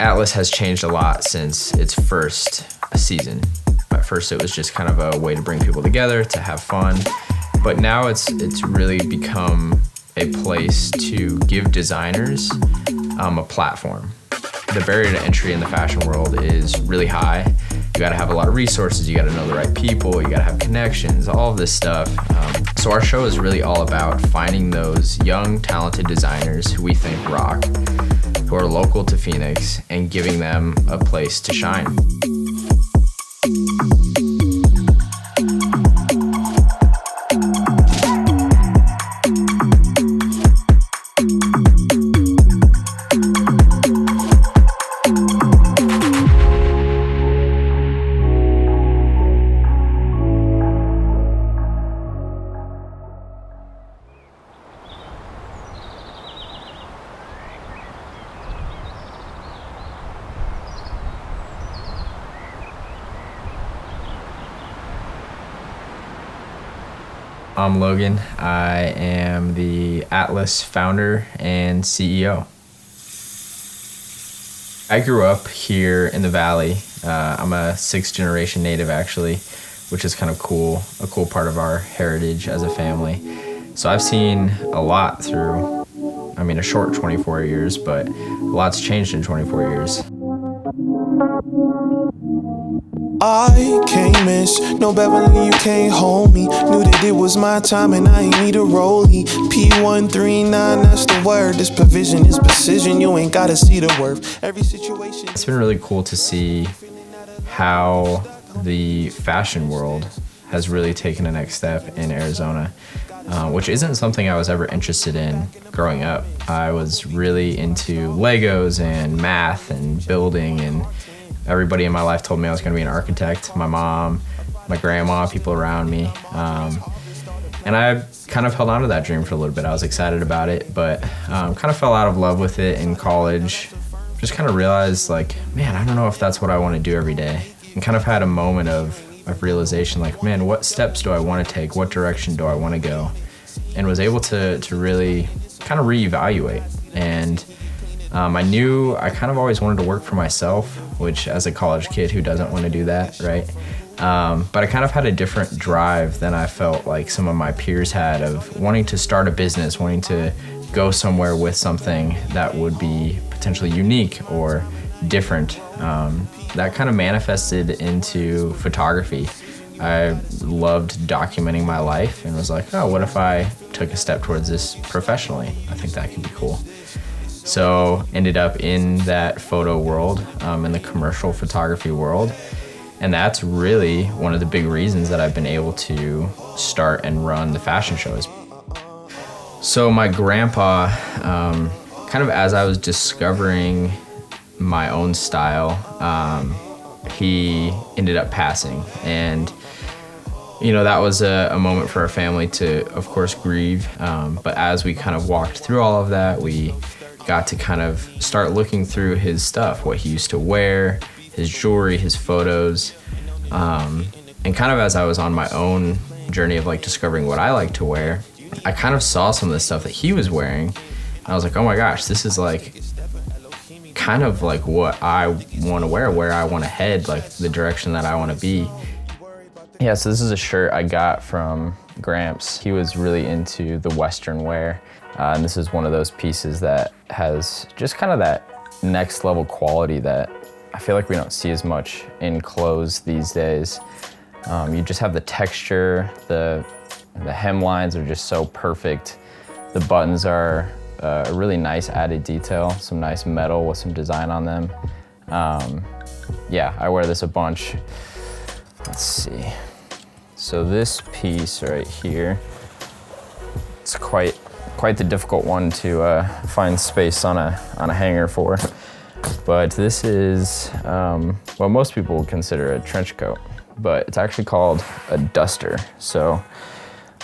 Atlas has changed a lot since its first season. At first it was just kind of a way to bring people together, to have fun. But now it's really become a place to give designers a platform. The barrier to entry in the fashion world is really high. You gotta have a lot of resources, you gotta know the right people, you gotta have connections, all of this stuff. So our show is really all about finding those young, talented designers who we think rock, who are local to Phoenix, and giving them a place to shine. I'm Logan. I am the Atlas founder and CEO. I grew up here in the Valley. I'm a 6th generation native actually, which is kind of cool, a cool part of our heritage as a family. So I've seen a lot through, a short 24 years, but a lot's changed in 24 years. I can't miss no Beverly, you can't hold me. Knew that it was my time and I ain't need a rollie. P139, that's the word. This provision is precision, you ain't gotta see the worth. Every situation. It's been really cool to see how the fashion world has really taken a next step in Arizona, which isn't something I was ever interested in growing up. I was really into Legos and math and building, and everybody in my life told me I was going to be an architect. My mom, my grandma, people around me. And I kind of held on to that dream for a little bit. I was excited about it, but kind of fell out of love with it in college. Just kind of realized man, I don't know if that's what I want to do every day. And kind of had a moment of realization man, what steps do I want to take? What direction do I want to go? And was able to really kind of reevaluate. And I knew I kind of always wanted to work for myself, which as a college kid, who doesn't want to do that, right? But I kind of had a different drive than I felt like some of my peers had, of wanting to start a business, wanting to go somewhere with something that would be potentially unique or different. That kind of manifested into photography. I loved documenting my life and was like, oh, what if I took a step towards this professionally? I think that could be cool. So ended up in that photo world, in the commercial photography world. And that's really one of the big reasons that I've been able to start and run the fashion shows. So my grandpa, kind of as I was discovering my own style, he ended up passing. And that was a moment for our family to, of course, grieve. But as we kind of walked through all of that, we got to kind of start looking through his stuff, what he used to wear, his jewelry, his photos. And kind of as I was on my own journey of discovering what I like to wear, I kind of saw some of the stuff that he was wearing. And I was like, oh my gosh, this is kind of what I want to wear, where I want to head, the direction that I want to be. Yeah, so this is a shirt I got from Gramps. He was really into the Western wear. And this is one of those pieces that has just kind of that next level quality that I feel like we don't see as much in clothes these days. You just have the texture, the hemlines are just so perfect. The buttons are a really nice added detail, some nice metal with some design on them. Yeah, I wear this a bunch. Let's see. So this piece right here, it's quite the difficult one to find space on a hanger for. But this is what most people would consider a trench coat, but it's actually called a duster. So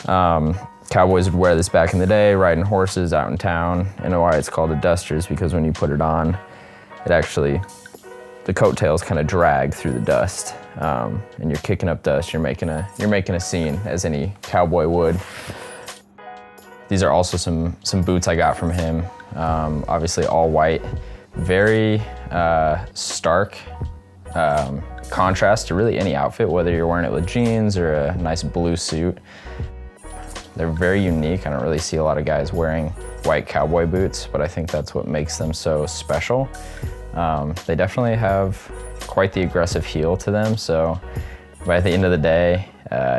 cowboys would wear this back in the day, riding horses out in town. And why it's called a duster is because when you put it on, the coattails kind of drag through the dust, and you're kicking up dust. You're making a scene, as any cowboy would. These are also some boots I got from him, obviously all white. very stark contrast to really any outfit, whether you're wearing it with jeans or a nice blue suit. They're very unique. I don't really see a lot of guys wearing white cowboy boots, but I think that's what makes them so special. They definitely have quite the aggressive heel to them, so by the end of the day,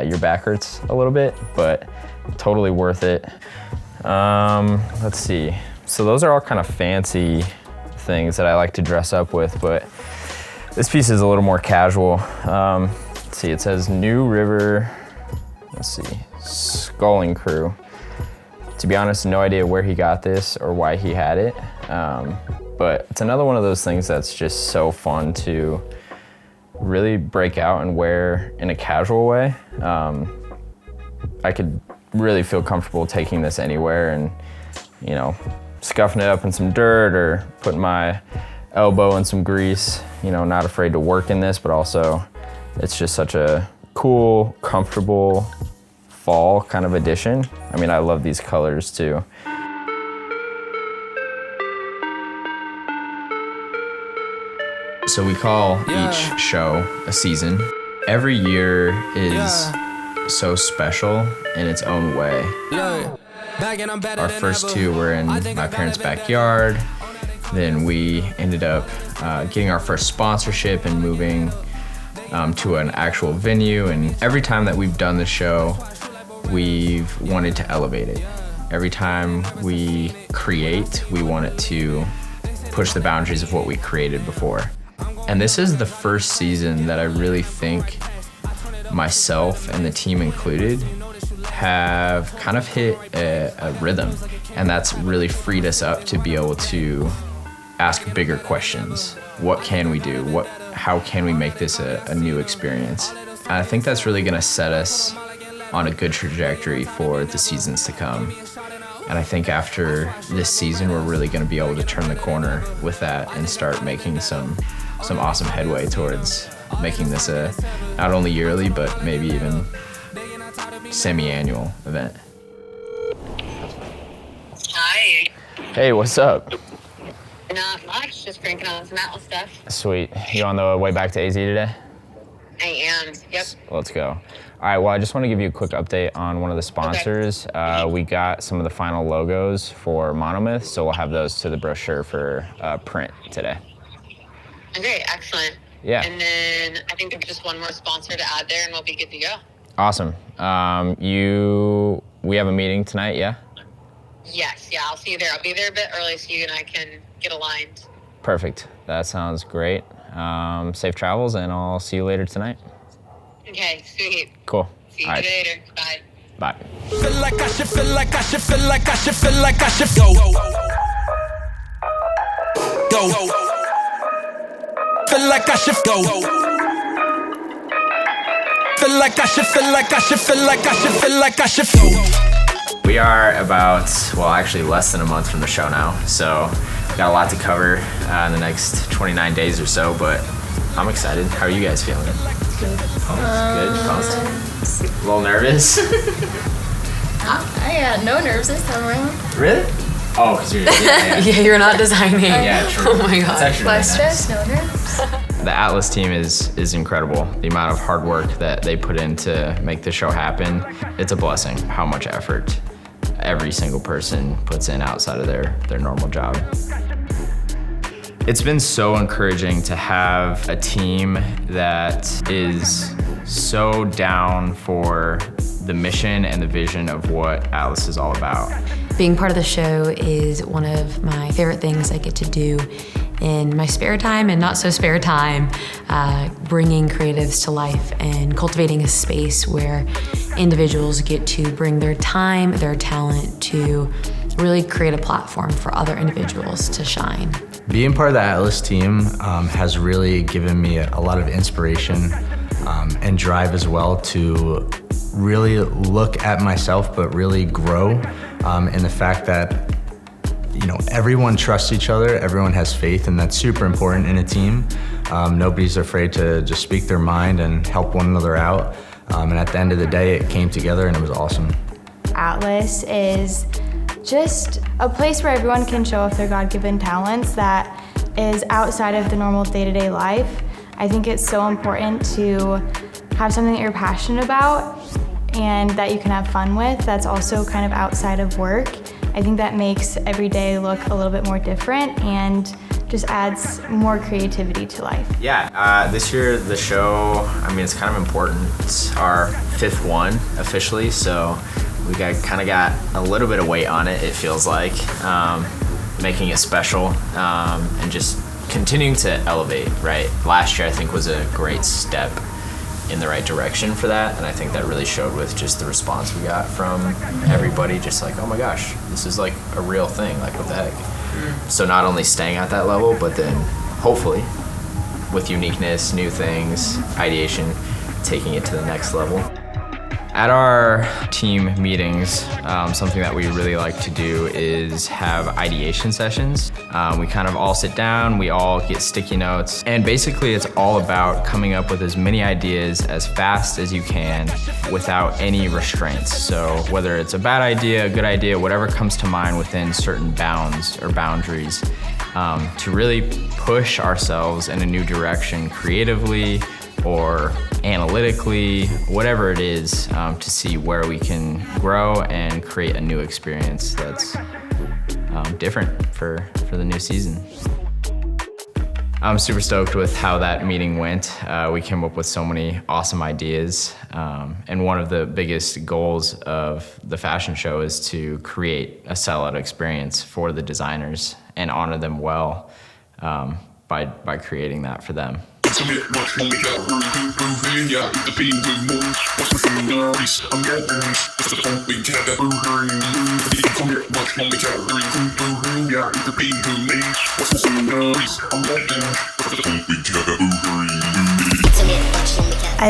your back hurts a little bit, but totally worth it. Let's see. So those are all kind of fancy things that I like to dress up with, but this piece is a little more casual. Let's see, it says New River, let's see, Sculling Crew. To be honest, no idea where he got this or why he had it, but it's another one of those things that's just so fun to really break out and wear in a casual way. I could really feel comfortable taking this anywhere and, you know, scuffing it up in some dirt or putting my elbow in some grease. You know, not afraid to work in this, but also it's just such a cool, comfortable fall kind of addition. I mean, I love these colors too. So we call each show a season. Every year is so special in its own way. Our first two were in my parents' backyard. Then we ended up getting our first sponsorship and moving to an actual venue. And every time that we've done the show, we've wanted to elevate it. Every time we create, we want it to push the boundaries of what we created before. And this is the first season that I really think myself and the team included have kind of hit a rhythm. And that's really freed us up to be able to ask bigger questions. What can we do? How can we make this a new experience? And I think that's really gonna set us on a good trajectory for the seasons to come. And I think after this season, we're really gonna be able to turn the corner with that and start making some awesome headway towards making this a not only yearly, but maybe even semi-annual event. Hi. Hey, what's up? Not much, just cranking on some Atlas stuff. Sweet. You on the way back to AZ today? I am, yep. Let's go. All right, well, I just want to give you a quick update on one of the sponsors. Okay. We got some of the final logos for Monomyth, so we'll have those to the brochure for print today. Okay, excellent. Yeah. And then I think there's just one more sponsor to add there and we'll be good to go. Awesome. We have a meeting tonight, yeah? Yes, yeah, I'll see you there. I'll be there a bit early so you and I can get aligned. Perfect. That sounds great. Safe travels, and I'll see you later tonight. Okay, sweet. Cool. See you later. Bye. Bye. Feel like I should, feel like I should, feel like I should, feel like I should go. Go. Feel like I should go. Feel like I should, feel like I should, feel like I should, feel like I should go. We are about, well, actually less than a month from the show now, so we got a lot to cover in the next 29 days or so, but I'm excited. How are you guys feeling? Good. Good? Pumped? A little nervous? I got no nerves this time around. Really? Oh, because you're, yeah. Yeah, you're not designing. Yeah, true. Oh my god. It's actually Less really nice. stress, no nerves. The Atlas team is incredible. The amount of hard work that they put in to make the show happen, it's a blessing how much effort every single person puts in outside of their normal job. It's been so encouraging to have a team that is so down for the mission and the vision of what Atlas is all about. Being part of the show is one of my favorite things I get to do in my spare time and not so spare time, bringing creatives to life and cultivating a space where individuals get to bring their time, their talent to really create a platform for other individuals to shine. Being part of the Atlas team has really given me a lot of inspiration and drive as well to really look at myself, but really grow in the fact that, you know, everyone trusts each other, everyone has faith, and that's super important in a team. Nobody's afraid to just speak their mind and help one another out. And at the end of the day, it came together and it was awesome. Atlas is just a place where everyone can show off their God-given talents that is outside of the normal day-to-day life. I think it's so important to have something that you're passionate about and that you can have fun with that's also kind of outside of work. I think that makes every day look a little bit more different and just adds more creativity to life. Yeah, this year the show, I mean, it's kind of important. It's our 5th one officially, so we kind of got a little bit of weight on it, it feels like, making it special and just continuing to elevate, right? Last year I think was a great step in the right direction for that, and I think that really showed with just the response we got from everybody, just like, oh my gosh, this is like a real thing, like what the heck. So not only staying at that level, but then hopefully with uniqueness, new things, ideation, taking it to the next level. At our team meetings, something that we really like to do is have ideation sessions. We kind of all sit down, we all get sticky notes, and basically it's all about coming up with as many ideas as fast as you can without any restraints. So whether it's a bad idea, a good idea, whatever comes to mind within certain bounds or boundaries, to really push ourselves in a new direction creatively or analytically, whatever it is, to see where we can grow and create a new experience that's different for the new season. I'm super stoked with how that meeting went. We came up with so many awesome ideas, and one of the biggest goals of the fashion show is to create a sellout experience for the designers and honor them well by creating that for them. I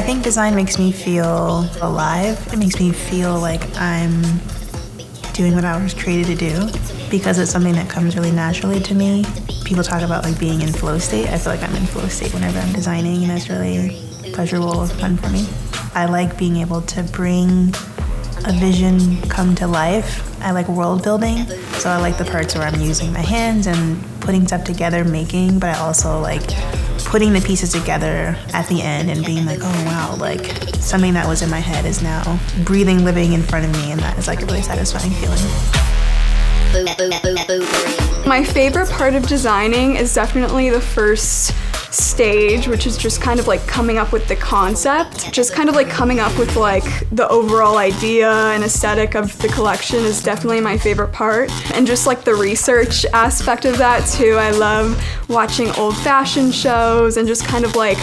think design makes me feel alive. It makes me feel like I'm doing what I was created to do because it's something that comes really naturally to me. People talk about like being in flow state. I feel like I'm in flow state whenever I'm designing, and that's really pleasurable and fun for me. I like being able to bring a vision come to life. I like world building, so I like the parts where I'm using my hands and putting stuff together, making, but I also like putting the pieces together at the end and being like, oh wow, like something that was in my head is now breathing, living in front of me, and that is like a really satisfying feeling. My favorite part of designing is definitely the first stage, which is just kind of like coming up with the concept. Just kind of like coming up with like the overall idea and aesthetic of the collection is definitely my favorite part. And just like the research aspect of that too. I love watching old fashion shows and just kind of like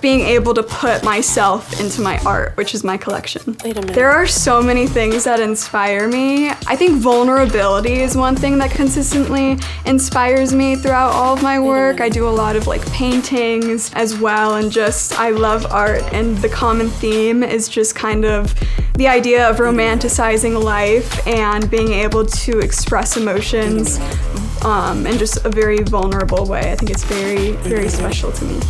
being able to put myself into my art, which is my collection. Wait a minute. There are so many things that inspire me. I think vulnerability is one thing that consistently inspires me throughout all of my work. I do a lot of like paintings as well, and just I love art, and the common theme is just kind of the idea of romanticizing life and being able to express emotions in just a very vulnerable way. I think it's very, very special to me.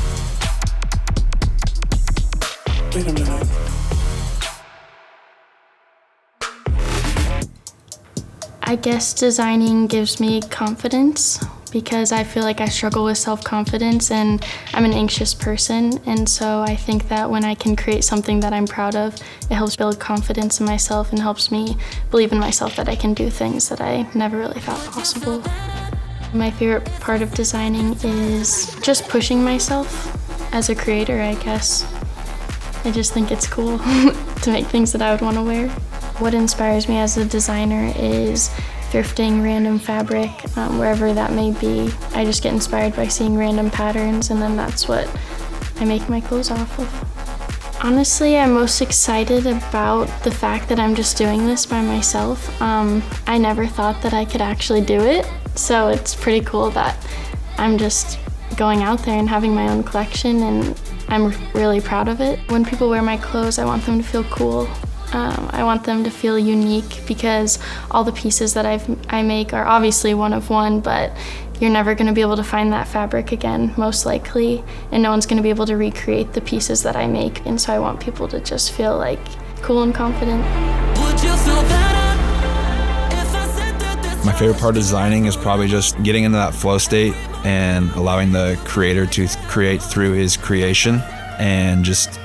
Wait a minute. I guess designing gives me confidence because I feel like I struggle with self-confidence and I'm an anxious person, and so I think that when I can create something that I'm proud of, it helps build confidence in myself and helps me believe in myself that I can do things that I never really thought possible. My favorite part of designing is just pushing myself as a creator, I guess. I just think it's cool to make things that I would want to wear. What inspires me as a designer is thrifting random fabric, wherever that may be. I just get inspired by seeing random patterns, and then that's what I make my clothes off of. Honestly, I'm most excited about the fact that I'm just doing this by myself. I never thought that I could actually do it, so it's pretty cool that I'm just going out there and having my own collection, and I'm really proud of it. When people wear my clothes, I want them to feel cool. I want them to feel unique because all the pieces that I make are obviously one of one, but you're never going to be able to find that fabric again, most likely, and no one's going to be able to recreate the pieces that I make. And so I want people to just feel like cool and confident. Would you feel better if I said that My favorite part of designing is probably just getting into that flow state and allowing the creator to create through his creation, and just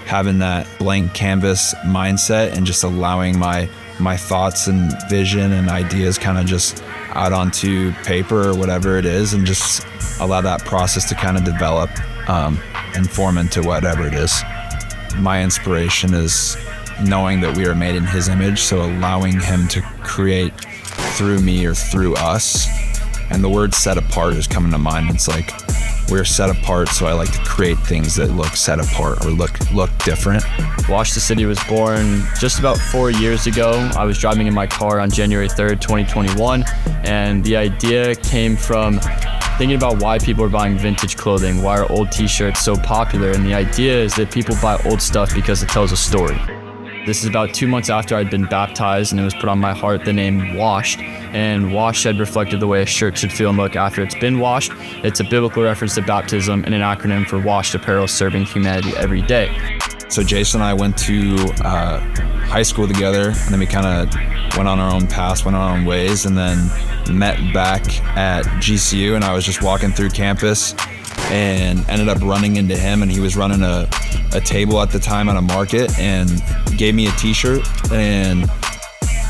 having that blank canvas mindset and just allowing my thoughts and vision and ideas kind of just out onto paper or whatever it is, and just allow that process to kind of develop and form into whatever it is. My inspiration is knowing that we are made in his image, so allowing him to create through me or through us. And the word set apart is coming to mind. It's like, we're set apart, so I like to create things that look set apart or look different. Wash the City was born just about 4 years ago. I was driving in my car on January 3rd, 2021, and the idea came from thinking about why people are buying vintage clothing, why are old t-shirts so popular, and the idea is that people buy old stuff because it tells a story. This is about 2 months after I'd been baptized, and it was put on my heart the name Washed, and Washed had reflected the way a shirt should feel and look after it's been washed. It's a biblical reference to baptism and an acronym for Washed Apparel, serving humanity every day. So Jason and I went to high school together, and then we kind of went on our own paths, went our own ways, and then met back at GCU, and I was just walking through campus and ended up running into him, and he was running a table at the time at a market, and gave me a t-shirt. And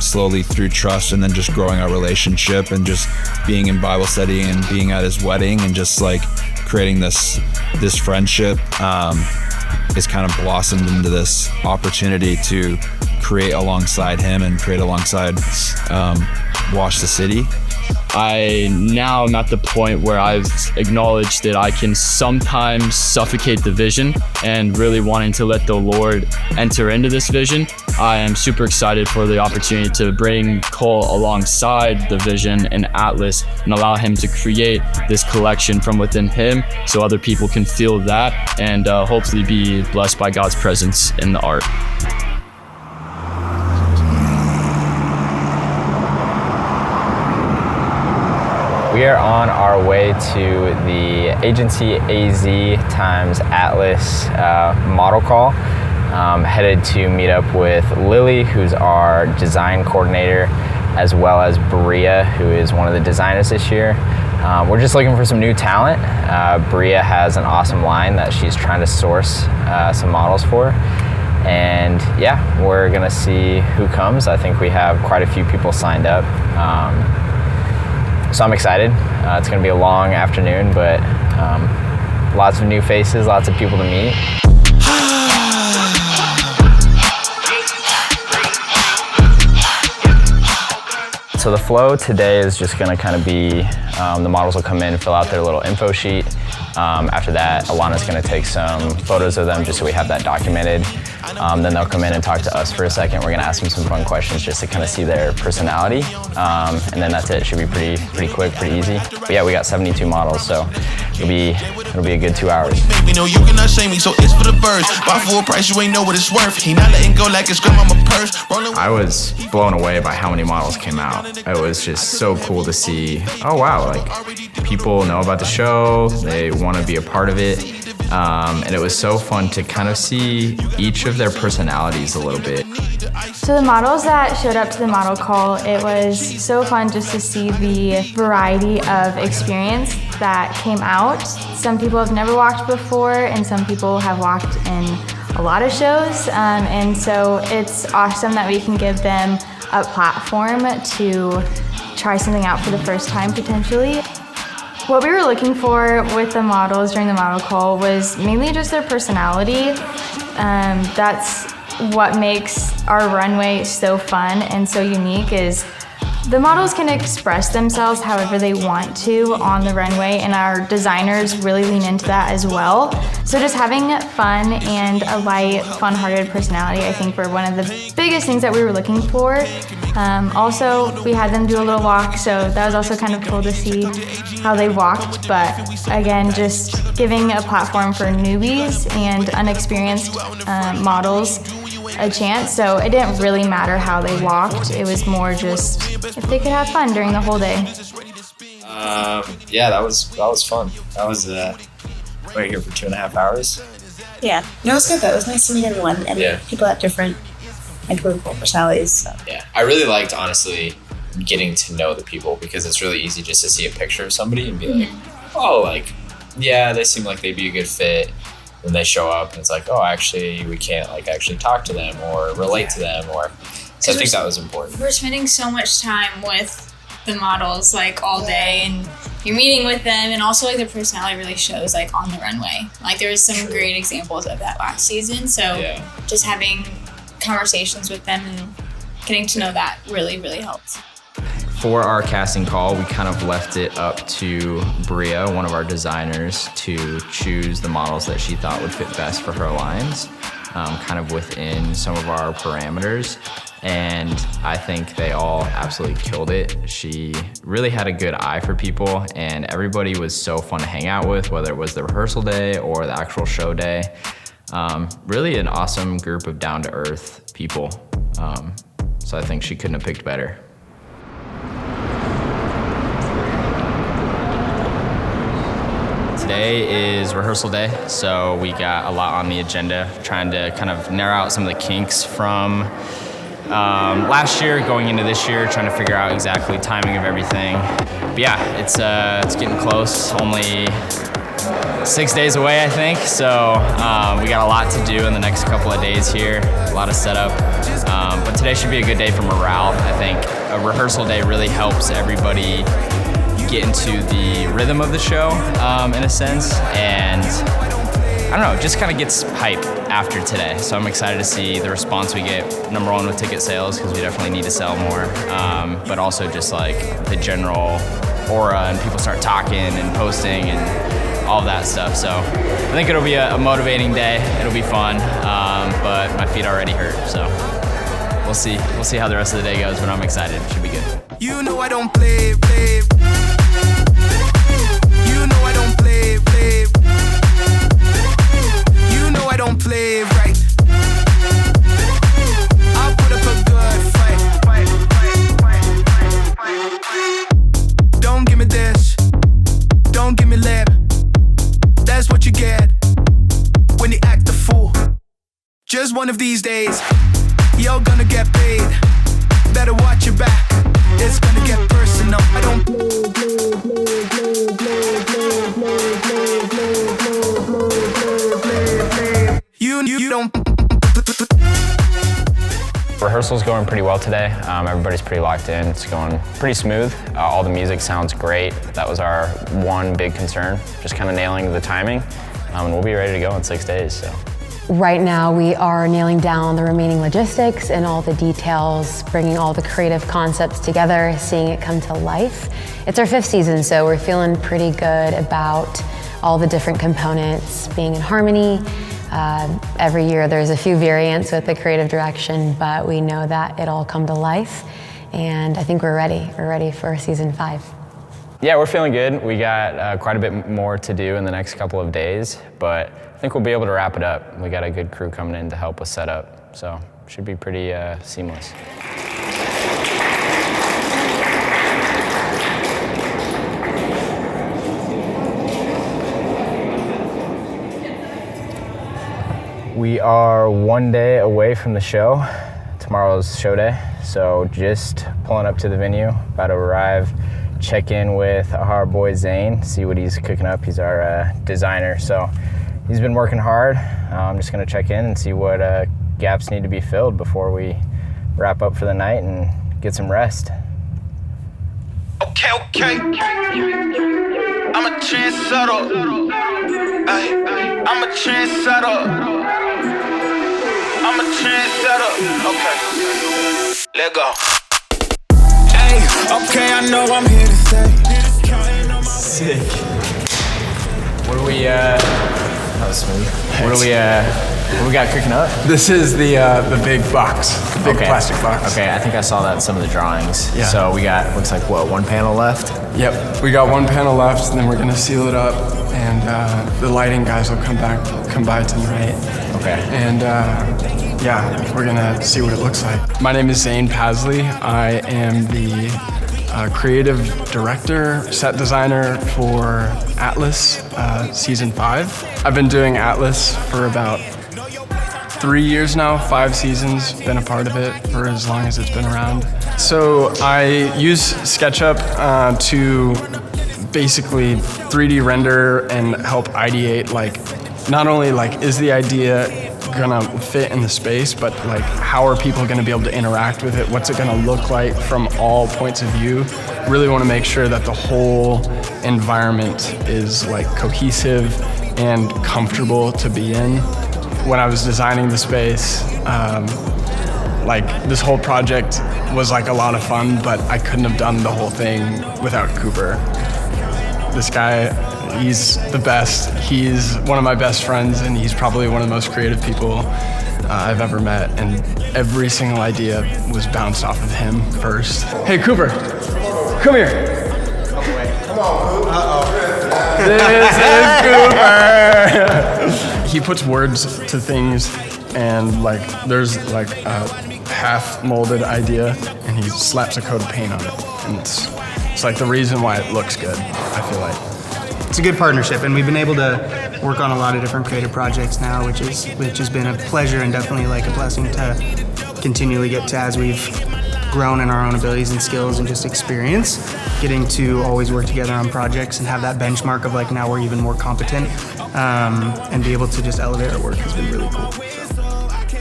slowly through trust and then just growing our relationship and just being in Bible study and being at his wedding and just like creating this friendship is kind of blossomed into this opportunity to create alongside him and create alongside Wash the City. I now am at the point where I've acknowledged that I can sometimes suffocate the vision, and really wanting to let the Lord enter into this vision. I am super excited for the opportunity to bring Cole alongside the vision and Atlas and allow him to create this collection from within him so other people can feel that and hopefully be blessed by God's presence in the art. We are on our way to the Agency AZ times Atlas model call. Headed to meet up with Lily, who's our design coordinator, as well as Bria, who is one of the designers this year. We're just looking for some new talent. Bria has an awesome line that she's trying to source some models for. And yeah, we're gonna see who comes. I think we have quite a few people signed up. So I'm excited. It's gonna be a long afternoon, but lots of new faces, lots of people to meet. So the flow today is just gonna kind of be, the models will come in, fill out their little info sheet. After that, Alana's gonna take some photos of them just so we have that documented. Then they'll come in and talk to us for a second. We're gonna ask them some fun questions just to kind of see their personality. And then that's it. It should be pretty quick, pretty easy. But yeah, we got 72 models, so it'll be a good 2 hours. Baby, no, you cannot shame me, so it's for the birds. Buy full price, you ain't know what it's worth. He not letting go like it's grandmama purse. I was blown away by how many models came out. It was just so cool to see, oh wow, like people know about the show, they want to be a part of it. And it was so fun to kind of see each of their personalities a little bit. So the models that showed up to the model call, it was so fun just to see the variety of experience that came out. Some people have never walked before, and some people have walked in a lot of shows. And so it's awesome that we can give them a platform to try something out for the first time potentially. What we were looking for with the models during the model call was mainly just their personality. That's what makes our runway so fun and so unique, is the models can express themselves however they want to on the runway, and our designers really lean into that as well. So just having fun and a light, fun-hearted personality, I think, were one of the biggest things that we were looking for. Also, we had them do a little walk, so that was also kind of cool to see how they walked. But again, just giving a platform for newbies and unexperienced models a chance. So it didn't really matter how they walked. It was more just if they could have fun during the whole day. Yeah, that was fun. That was right here for 2.5 hours. Yeah, it was good though. It was nice to meet everyone, and people have different and cool personalities. So. Yeah, I really liked, honestly, getting to know the people, because it's really easy just to see a picture of somebody and be like, oh, like, yeah, they seem like they'd be a good fit. Then they show up and it's like, oh, actually, we can't like actually talk to them or relate to them, or so I think that was important. We're spending so much time with the models like all day, and you're meeting with them, and also like their personality really shows like on the runway. Like there was some great examples of that last season. So just having conversations with them and getting to know that really, really helped. For our casting call, we kind of left it up to Bria, one of our designers, to choose the models that she thought would fit best for her lines, kind of within some of our parameters. And I think they all absolutely killed it. She really had a good eye for people, and everybody was so fun to hang out with, whether it was the rehearsal day or the actual show day. Really an awesome group of down-to-earth people. So I think she couldn't have picked better. Today is rehearsal day, so we got a lot on the agenda, trying to kind of narrow out some of the kinks from last year going into this year, trying to figure out exactly timing of everything. But yeah, it's getting close. Only 6 days away, I think. So we got a lot to do in the next couple of days here, a lot of setup. But today should be a good day for morale. I think a rehearsal day really helps everybody get into the rhythm of the show in a sense, and I don't know, it just kind of gets hype after today. So I'm excited to see the response we get, number one with ticket sales, because we definitely need to sell more, but also just like the general aura, and people start talking and posting and all of that stuff. So I think it'll be a motivating day. It'll be fun, but my feet already hurt, so we'll see how the rest of the day goes, but I'm excited. It should be good. You know I don't play. You know I don't play. You know I don't play right. I'll put up a good fight. Don't give me this. Don't give me lip. That's what you get when you act a fool. Just one of these days, you're gonna get paid. Better watch your back. It's gonna get personal. I don't You don't. Rehearsal's going pretty well today. Everybody's pretty locked in. It's going pretty smooth. All the music sounds great. That was our one big concern, just kind of nailing the timing. And we'll be ready to go in 6 days. So. Right now we are nailing down the remaining logistics and all the details, bringing all the creative concepts together, seeing it come to life. It's our 5th season, so we're feeling pretty good about all the different components being in harmony. Every year there's a few variants with the creative direction, but we know that it'll all come to life, and I think we're ready. We're ready for season 5. Yeah, we're feeling good. We got quite a bit more to do in the next couple of days, but I think we'll be able to wrap it up. We got a good crew coming in to help us set up, so it should be pretty seamless. We are 1 day away from the show. Tomorrow's show day, so just pulling up to the venue, about to arrive, check in with our boy Zane, see what he's cooking up. He's our designer, so he's been working hard. I'm just gonna check in and see what gaps need to be filled before we wrap up for the night and get some rest. Okay. I'm a trendsetter. I'm a trendsetter. Okay. Let go. Hey, okay, I know I'm here to stay. Sick. What do we, that was smooth. What do we got cooking up? This is the big box, the big plastic box. Okay, I think I saw that in some of the drawings. Yeah. So we got, looks like what, 1 panel left? Yep, we got 1 panel left, and then we're gonna seal it up, and the lighting guys will come by tonight. Okay. And yeah, we're gonna see what it looks like. My name is Zane Pasley. I am the creative director, set designer for Atlas season 5. I've been doing Atlas for about 3 years now, 5 seasons, been a part of it for as long as it's been around. So I use SketchUp to basically 3D render and help ideate, like, not only like is the idea gonna fit in the space, but like how are people gonna be able to interact with it? What's it gonna look like from all points of view? Really wanna make sure that the whole environment is like cohesive and comfortable to be in. When I was designing the space, like this whole project was like a lot of fun, but I couldn't have done the whole thing without Cooper. This guy, he's the best. He's one of my best friends, and he's probably one of the most creative people I've ever met. And every single idea was bounced off of him first. Hey, Cooper, come here. Come on, This is Cooper. He puts words to things, and like there's like a half molded idea, and he slaps a coat of paint on it, and it's like the reason why it looks good, I feel like. It's a good partnership, and we've been able to work on a lot of different creative projects now, which has been a pleasure and definitely like a blessing to continually get to as we've grown in our own abilities and skills and just experience. Getting to always work together on projects and have that benchmark of like now we're even more competent, and be able to just elevate our work has been really cool.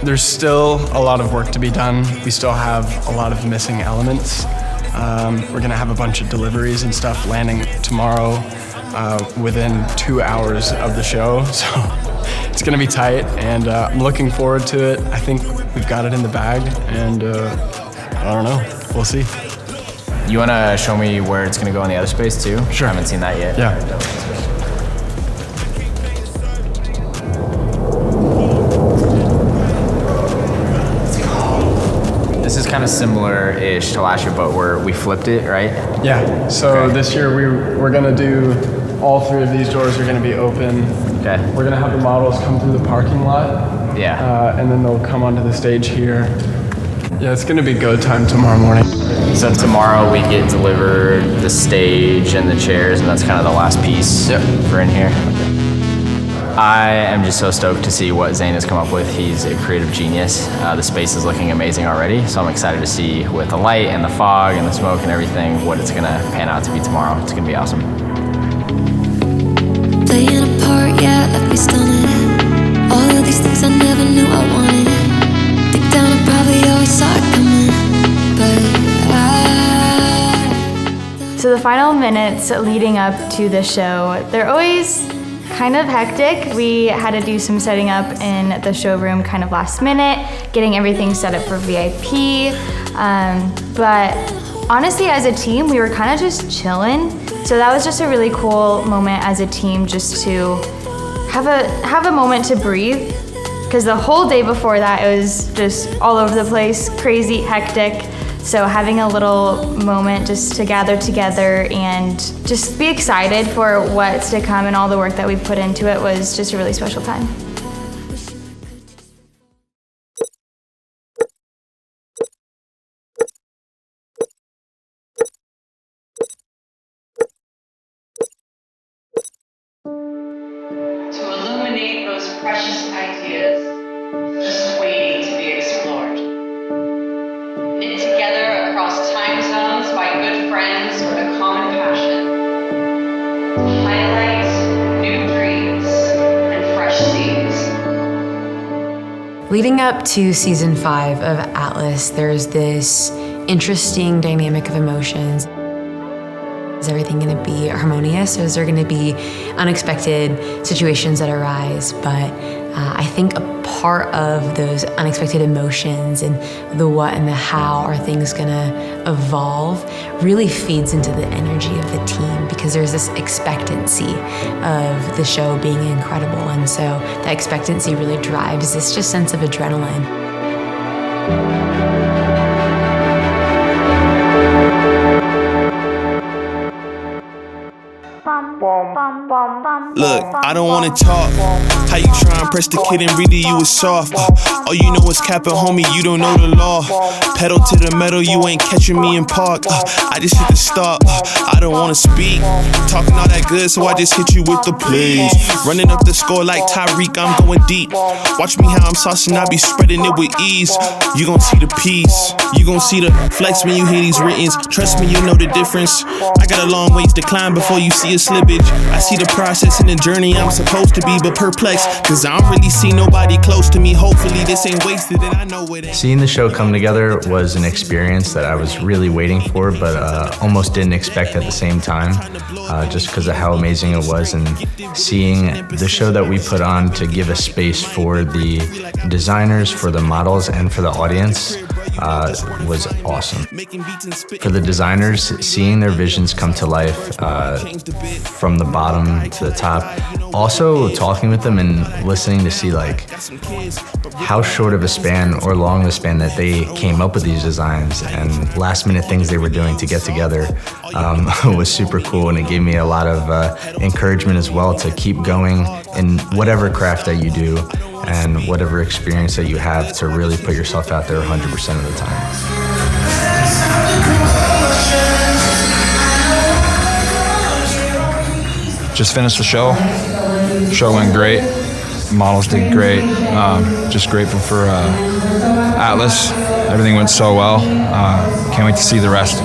There's still a lot of work to be done. We still have a lot of missing elements. We're gonna have a bunch of deliveries and stuff landing tomorrow within 2 hours of the show, so it's gonna be tight, and I'm looking forward to it. I think we've got it in the bag, and I don't know, we'll see. You wanna show me where it's gonna go in the other space too? Sure. I haven't seen that yet. Yeah. This is kind of similar-ish to last year, but we flipped it, right? Yeah, so this year we're gonna do, all 3 of these doors are gonna be open. Okay. We're gonna have the models come through the parking lot. Yeah. And then they'll come onto the stage here. Yeah, it's gonna be go time tomorrow morning. So tomorrow we get delivered the stage and the chairs, and that's kind of the last piece for in here. I am just so stoked to see what Zane has come up with. He's a creative genius. The space is looking amazing already, so I'm excited to see with the light and the fog and the smoke and everything what it's gonna pan out to be tomorrow. It's gonna be awesome. Playing a part, yeah, left me stunning. All of these things I never knew I wanted. Deep down I probably always saw it coming, but So the final minutes leading up to the show, they're always kind of hectic. We had to do some setting up in the showroom kind of last minute, getting everything set up for VIP. But honestly, as a team, we were kind of just chilling. So that was just a really cool moment as a team, just to have a moment to breathe. Because the whole day before that, it was just all over the place, crazy, hectic. So having a little moment just to gather together and just be excited for what's to come and all the work that we've put into it was just a really special time. To illuminate those precious ideas just waiting to be explored. Knit together across time zones by good friends with a common passion. To highlight new dreams and fresh seeds. Leading up to season 5 of Atlas, there's this interesting dynamic of emotions. Is everything going to be harmonious, or is there going to be unexpected situations that arise? But I think a part of those unexpected emotions and the what and the how are things going to evolve really feeds into the energy of the team, because there's this expectancy of the show being incredible. And so that expectancy really drives this just sense of adrenaline. Look, I don't wanna talk. How you try and press the kid and really you was soft. All you know is capping, homie, you don't know the law. Pedal to the metal, you ain't catching me in park. I just hit the stop. I don't wanna speak. Talking all that good, so I just hit you with the plays. Running up the score like Tyreek, I'm going deep. Watch me how I'm saucing, I be spreading it with ease. You gon' see the peace. You gon' see the flex when you hear these writtens. Trust me, you know the difference. I got a long ways to climb before you see a slippage. I see the process and the journey I'm supposed to be, but perplexed, cause I don't really see nobody close to me. Hopefully this ain't wasted and I know it ain't. Seeing the show come together was an experience that I was really waiting for, but almost didn't expect at the same time, just because of how amazing it was. And seeing the show that we put on to give a space for the designers, for the models, and for the audience was awesome. For the designers, seeing their visions come to life from the bottom to the top, also talking with them and listening to see like how short of a span or long of a span that they came up with these designs and last minute things they were doing to get together was super cool, and it gave me a lot of encouragement as well to keep going in whatever craft that you do and whatever experience that you have, to really put yourself out there 100% of the time. Just finished the show. Show went great. Models did great. Just grateful for Atlas. Everything went so well. Can't wait to see the rest.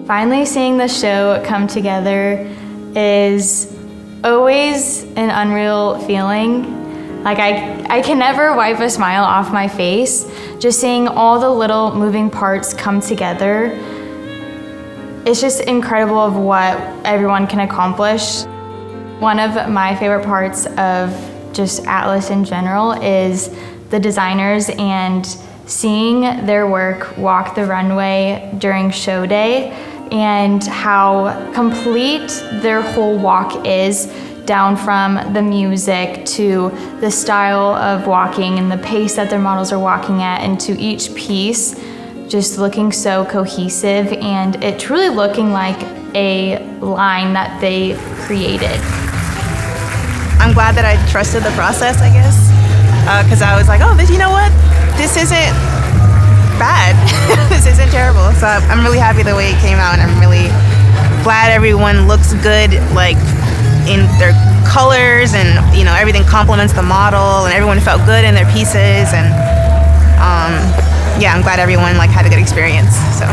Finally seeing the show come together is always an unreal feeling. Like I can never wipe a smile off my face. Just seeing all the little moving parts come together, it's just incredible of what everyone can accomplish. One of my favorite parts of just Atlas in general is the designers and seeing their work walk the runway during show day, and how complete their whole walk is, down from the music to the style of walking and the pace that their models are walking at, and to each piece just looking so cohesive and it truly looking like a line that they created. I'm glad that I trusted the process, I guess, because I was like, oh, you know what? This isn't bad. This isn't terrible. So I'm really happy the way it came out, and I'm really glad everyone looks good, like in their colors, and you know, everything complements the model, and everyone felt good in their pieces, and yeah, I'm glad everyone like had a good experience. So.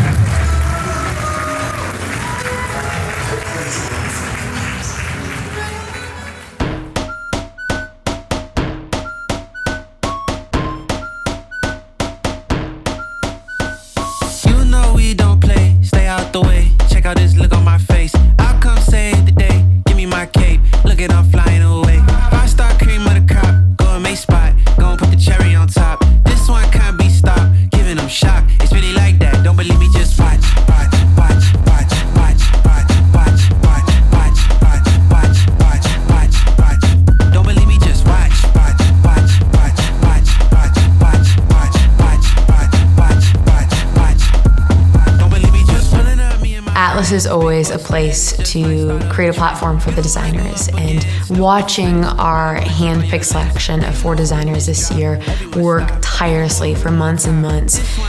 Atlas is always a place to create a platform for the designers, and watching our hand-picked selection of 4 designers this year work tirelessly for months and months,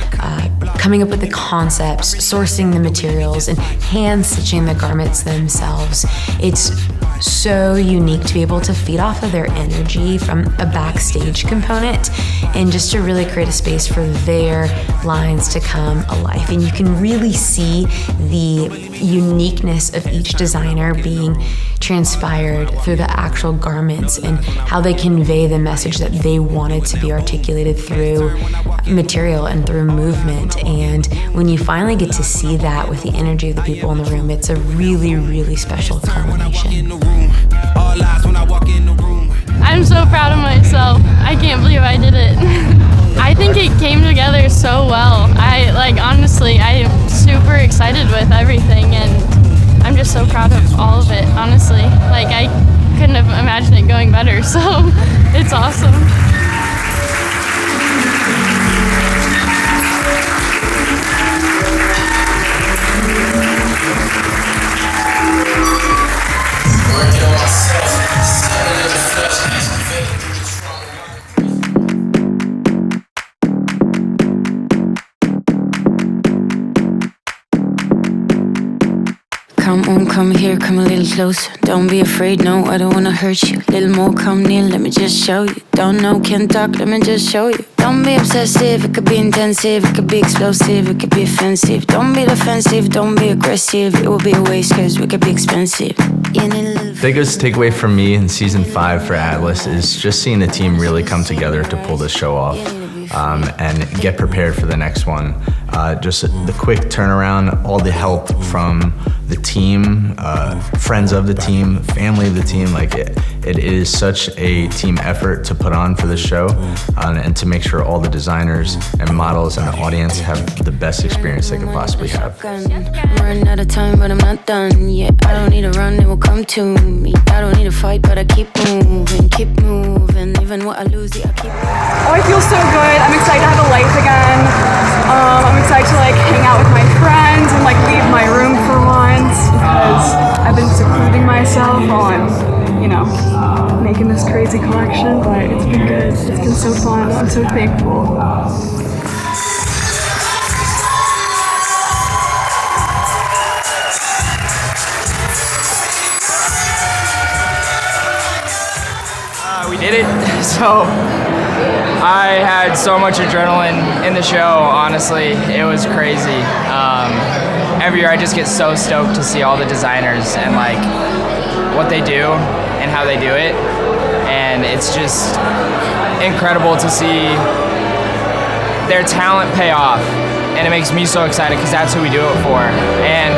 coming up with the concepts, sourcing the materials, and hand-stitching the garments themselves. It's so unique to be able to feed off of their energy from a backstage component and just to really create a space for their lines to come alive. And you can really see the uniqueness of each designer being transpired through the actual garments and how they convey the message that they wanted to be articulated through material and through movement. And when you finally get to see that with the energy of the people in the room, it's a really, really special culmination. I'm so proud of myself. I can't believe I did it. I think it came together so well. Honestly, I'm super excited with everything, and I'm just so proud of all of it, honestly. I couldn't have imagined it going better, so it's awesome. Come on, come here, come a little closer. Don't be afraid, no, I don't wanna hurt you. Little more, come near, let me just show you. Don't know, can't talk, let me just show you. Don't be obsessive, it could be intensive, it could be explosive, it could be offensive. Don't be defensive, don't be aggressive, it will be a waste cause we could be expensive. Biggest takeaway from me in season 5 for Atlas is just seeing the team really come together to pull this show off. And get prepared for the next one. Just the quick turnaround, all the help from the team, friends of the team, family of the team. It is such a team effort to put on for this show, and to make sure all the designers and models and the audience have the best experience they could possibly have. I'm running out of time, but I'm not done yet. I don't need to run, it will come to me. I don't need to fight, but I keep moving. Even what I lose, I keep moving. Oh, I feel so good. I'm excited to have a life again. I'm excited to hang out with my friends and leave my room for once because I've been secluding myself while I'm, making this crazy collection, but it's been good. It's been so fun. I'm so thankful. We did it. So I had so much adrenaline in the show, honestly. It was crazy. Every year I just get so stoked to see all the designers and what they do and how they do it. And it's just incredible to see their talent pay off. And it makes me so excited because that's who we do it for. And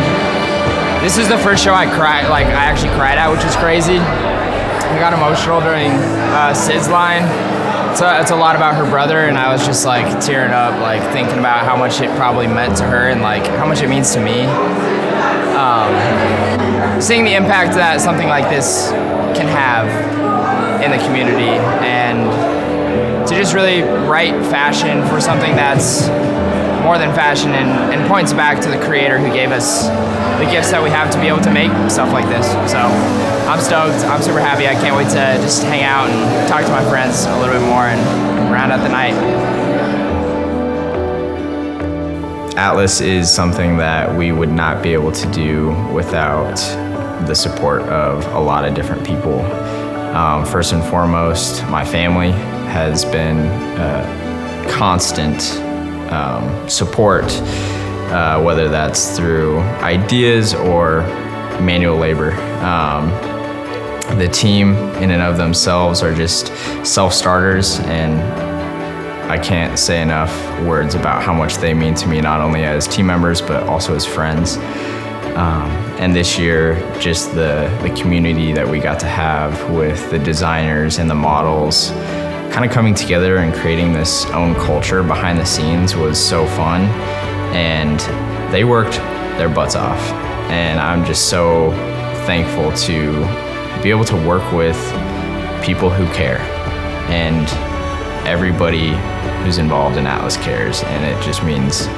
this is the first show I actually cried at, which is crazy. I got emotional during Sid's line. It's a lot about her brother, and I was just tearing up, thinking about how much it probably meant to her and how much it means to me. Seeing the impact that something like this can have in the community, and to just really write fashion for something that's more than fashion and points back to the creator who gave us the gifts that we have to be able to make stuff like this. So I'm stoked. I'm super happy. I can't wait to just hang out and talk to my friends a little bit more and round out the night. Atlas is something that we would not be able to do without the support of a lot of different people. First and foremost, my family has been constant support, whether that's through ideas or manual labor. The team in and of themselves are just self-starters, and I can't say enough words about how much they mean to me, not only as team members, but also as friends. And this year, just the community that we got to have with the designers and the models kind of coming together and creating this own culture behind the scenes was so fun. And they worked their butts off. And I'm just so thankful to be able to work with people who care. And everybody who's involved in Atlas cares. And it just means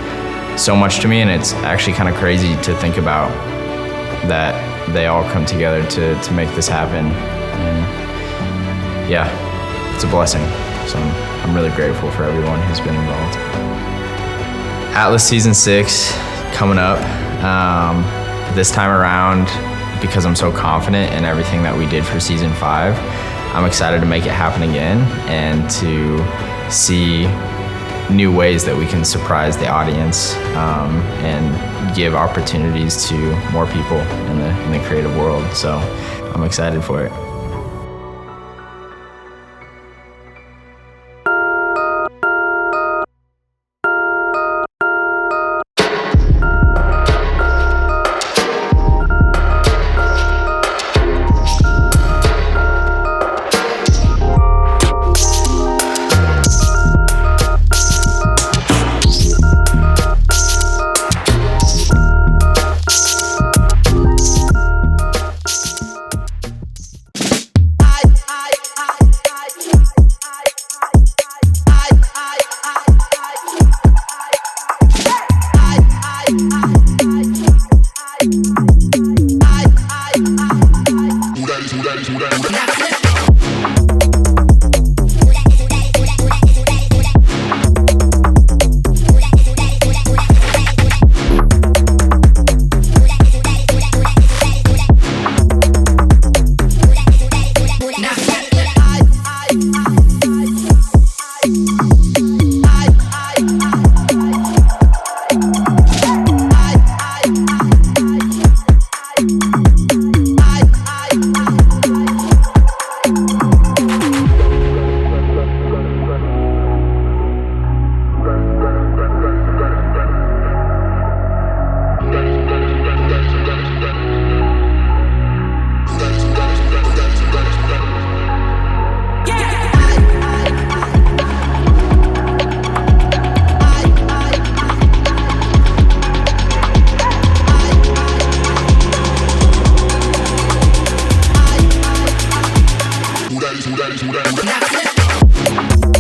so much to me. And it's actually kind of crazy to think about that they all come together to make this happen. And yeah, it's a blessing. So I'm really grateful for everyone who's been involved. Atlas Season 6 coming up. This time around, because I'm so confident in everything that we did for season 5, I'm excited to make it happen again and to see new ways that we can surprise the audience and give opportunities to more people in the creative world. So I'm excited for it. Who that is?